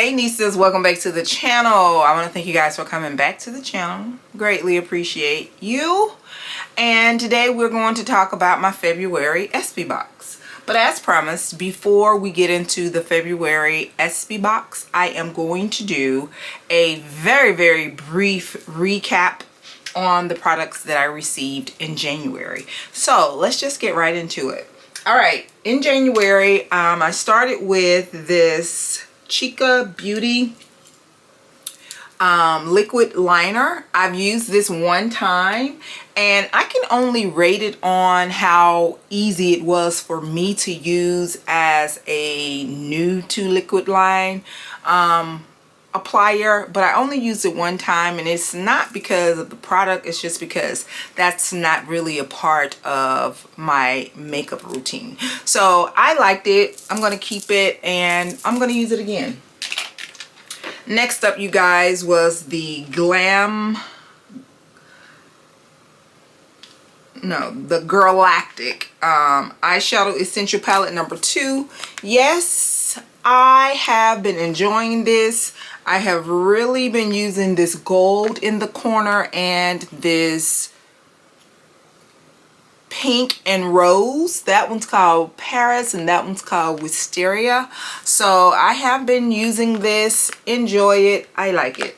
Hey nieces, welcome back to the channel. I want to thank you guys for coming back to the channel. Greatly appreciate you. And today we're going to talk about my February Ispy box. But as promised, before we get into the February Ispy box, I am going to do a very brief recap on the products that I received in January. So let's just get right into it. All right, in January, I started with this Chica Beauty liquid liner. I've used this one time and I can only rate it on how easy it was for me to use as a new to liquid line applier, but I only used it one time, and it's not because of the product, it's just because that's not really a part of my makeup routine. So I liked it. I'm going to keep it and I'm going to use it again. Next up, you guys, was the Glam, the Galactic eyeshadow essential palette number 2. Yes, I have been enjoying this. I have really been using this gold in the corner and this pink and rose. That one's called Paris and that one's called Wisteria. So I have been using this. Enjoy it. I like it.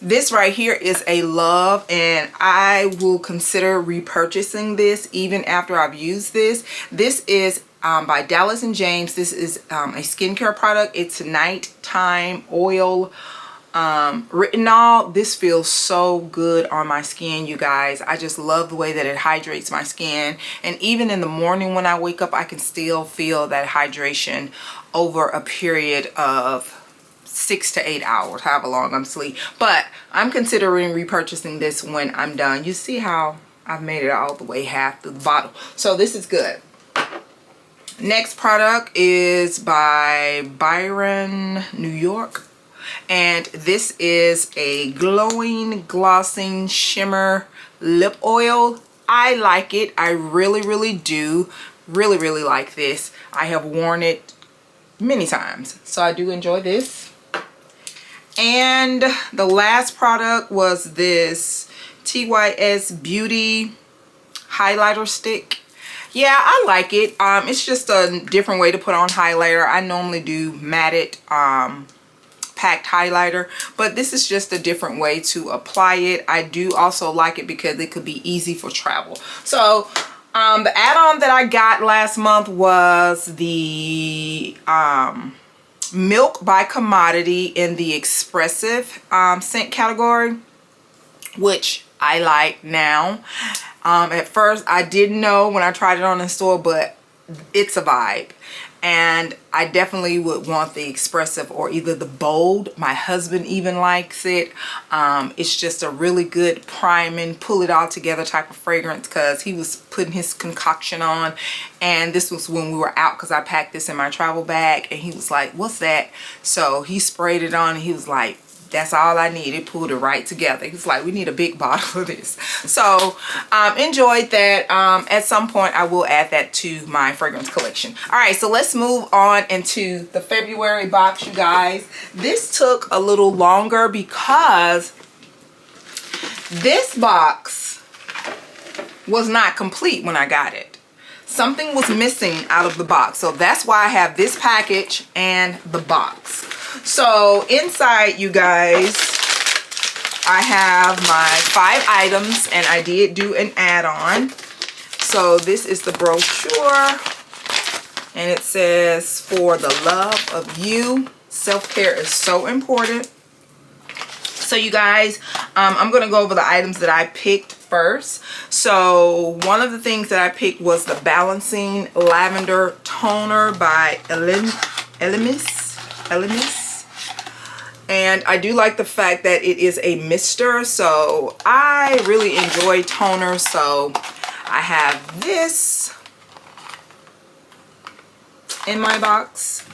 This right here is a love, and I will consider repurchasing this even after I've used this. This is by Dallas & James. This is a skincare product. It's nighttime oil retinol. This feels so good on my skin, you guys. I just love the way that it hydrates my skin, and even in the morning when I wake up, I can still feel that hydration over a period of 6 to 8 hours, however long I'm asleep. But I'm considering repurchasing this when I'm done. You see how I've made it all the way half through the bottle, so this is good. Next product is by Byron, New York, and this is a glowing glossing shimmer lip oil. I like it. I really do. Really like this. I have worn it many times, so I do enjoy this. And the last product was this TYS Beauty highlighter stick. Yeah, I like it. It's just a different way to put on highlighter. I normally do matted packed highlighter, but this is just a different way to apply it. I do also like it because it could be easy for travel. So the add-on that I got last month was the Milk by Commodity in the expressive scent category, which I like now. At first I didn't know when I tried it on in store, but it's a vibe, and I definitely would want the expressive or either the bold. My husband even likes it. It's just a really good priming, pull it all together type of fragrance, because he was putting his concoction on, and this was when we were out because I packed this in my travel bag, and he was like, what's that? So he sprayed it on and he was like, that's all I needed. Pulled it right together. He's like, we need a big bottle of this. So enjoyed that. At some point I will add that to my fragrance collection. All right, so let's move on into the February box, you guys. This took a little longer because this box was not complete when I got it. Something was missing out of the box, so that's why I have this package and the box. So inside, you guys, I have my 5 items, and I did do an add-on. So this is the brochure, and it says, for the love of you, self-care is so important. So you guys, I'm going to go over the items that I picked first. So one of the things that I picked was the Balancing Lavender Toner by Elemis. And I do like the fact that it is a mister, so I really enjoy toner. So I have this in my box.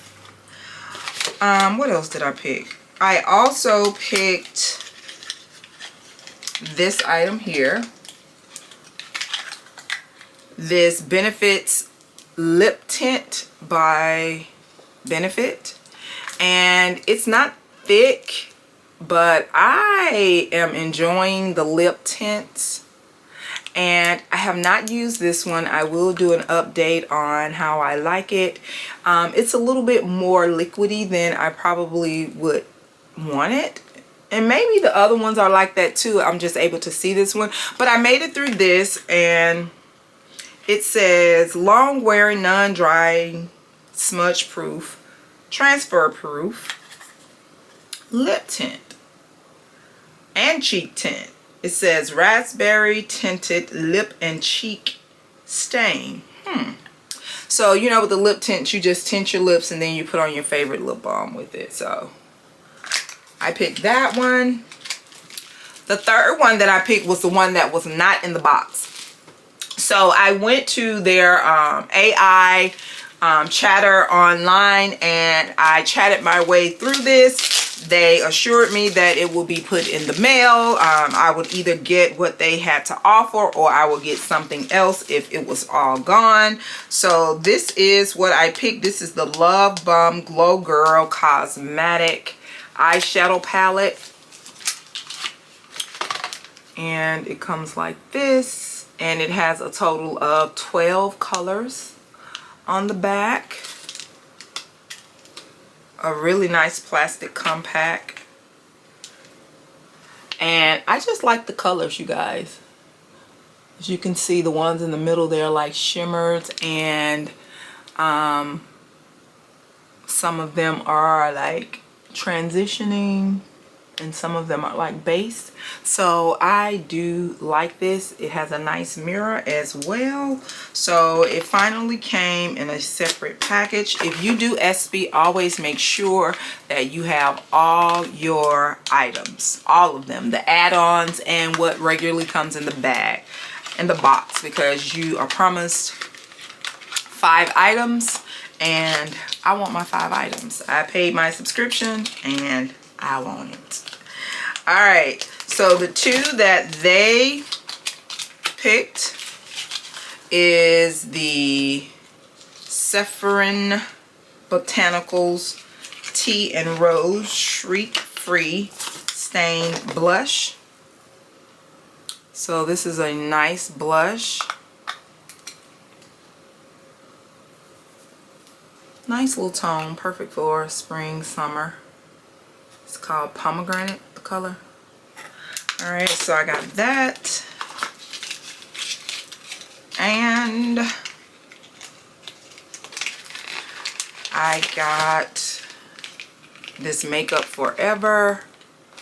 What else did I pick? I also picked this item here, this Benefits lip tint by Benefit. and it's not thick, but I am enjoying the lip tints. And I have not used this one. I will do an update on how I like it. It's a little bit more liquidy than I probably would want it. And maybe the other ones are like that too. I'm just able to see this one. But I made it through this, and it says long wearing, non-drying, smudge proof, transfer proof, lip tint, and cheek tint. It says raspberry tinted lip and cheek stain. So, you know, with the lip tint, you just tint your lips and then you put on your favorite lip balm with it. So I picked that one. The third one that I picked was the one that was not in the box. So I went to their AI chatter online, and I chatted my way through this. They assured me that it will be put in the mail. I would either get what they had to offer, or I will get something else if it was all gone. So this is what I picked. This is the Love Bum Glow Girl Cosmetic eyeshadow palette, and it comes like this, and it has a total of 12 colors on the back. A really nice plastic compact, and I just like the colors, you guys. As you can see, the ones in the middle, they're like shimmers, and some of them are like transitioning, and some of them are like base. So I do like this. It has a nice mirror as well. So it finally came in a separate package. If you do Ispy, always make sure that you have all your items, all of them, the add-ons and what regularly comes in the bag, in the box, because you are promised 5 items, and I want my 5 items. I paid my subscription and I want it. All right, so the 2 that they picked is the Saffron Botanicals Tea and Rose Shriek Free Stain Blush. So this is a nice blush. Nice little tone, perfect for spring, summer. It's called Pomegranate, the color. All right, so I got that. And I got this Makeup Forever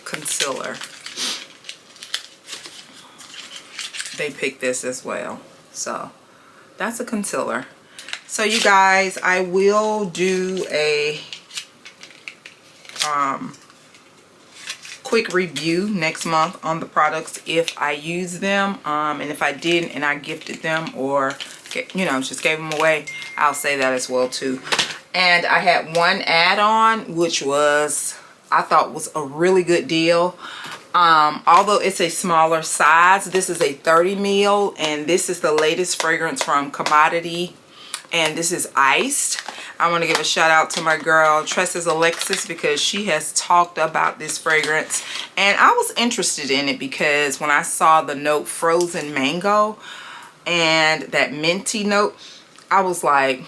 concealer. They picked this as well. So that's a concealer. So you guys, I will do a quick review next month on the products if I use them, and if I didn't and I gifted them, or you know, just gave them away, I'll say that as well too. And I had one add-on, which was, I thought was a really good deal. Although it's a smaller size, this is a 30 ml, and this is the latest fragrance from Commodity, and this is Iced. I want to give a shout out to my girl Tresses Alexis, because she has talked about this fragrance, and I was interested in it because when I saw the note frozen mango and that minty note, I was like,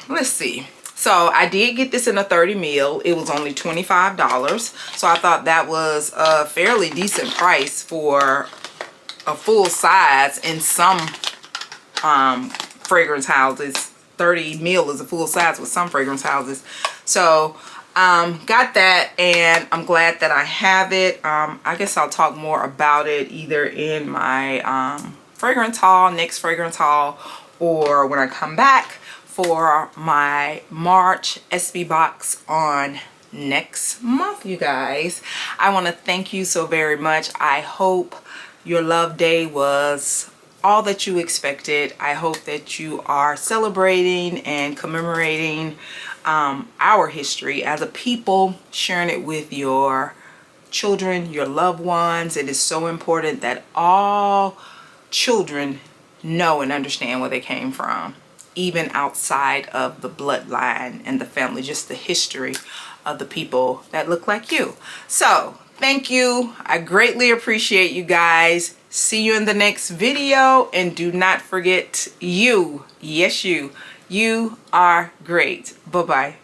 let's see. So I did get this in a 30 ml. It was only $25, so I thought that was a fairly decent price for a full size. In some fragrance houses, 30 ml is a full size with some fragrance houses. So got that, and I'm glad that I have it. I guess I'll talk more about it either in my fragrance haul, next fragrance haul, or when I come back for my March Ispy box on next month. You guys, I want to thank you so very much. I hope your love day was all that you expected. I hope that you are celebrating and commemorating our history as a people, sharing it with your children, your loved ones. It is so important that all children know and understand where they came from, even outside of the bloodline and the family, just the history of the people that look like you. So thank you. I greatly appreciate you guys. See you in the next video, and do not forget, you, yes, you are great. Bye-bye.